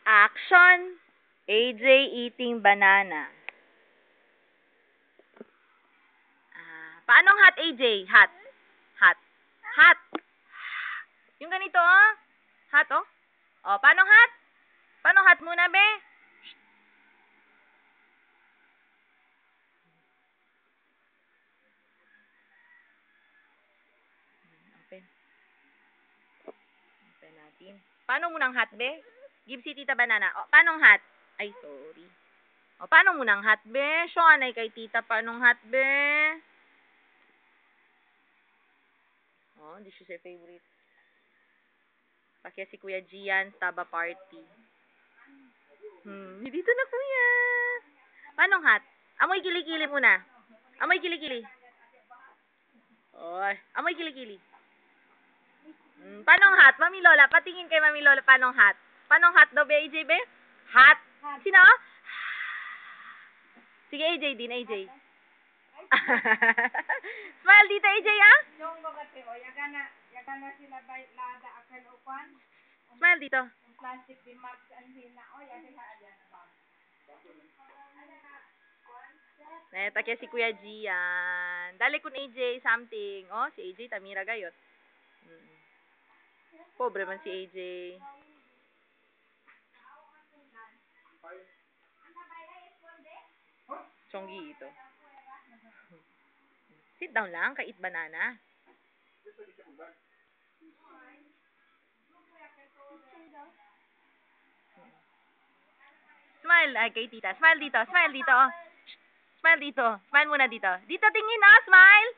Action! AJ eating banana. Paanong hot, AJ? Hot. Hot. Hot. Yung ganito, oh. Hot, oh. Oh, paanong hot? Paanong hot muna, be? Open. Open natin. Paano munang hot, be? Give si Tita Banana. Oh, paanong hot? Ay, sorry. O, paano munang hot, be? Shoanay kay Tita, paanong hot, be? Oh, hindi siya sa favorite. Pakya si Kuya Gian, Taba Party. Dito na, Kuya. Paanong hot? Amoy kilikili muna. Amoy kilikili. Oy, amoy kilikili. Paanong hot? Mami Lola, patingin kay Mami Lola, paanong hot? Paanong hot daw, be, AJ, be? Hot? Sino? Sige, AJ din, AJ. Smile dito, AJ, ah? Smile dito. Neta kaya si Kuya Gian. Dali kun AJ something. Oh, si AJ Tamira gayot. Pobre man si AJ. Chonggi ito. Sit down lang, ka eat banana. Smile ay kay Tita. Smile dito. Smile dito. Oh. Smile dito. Smile muna dito. Dito tingin, ah. Smile.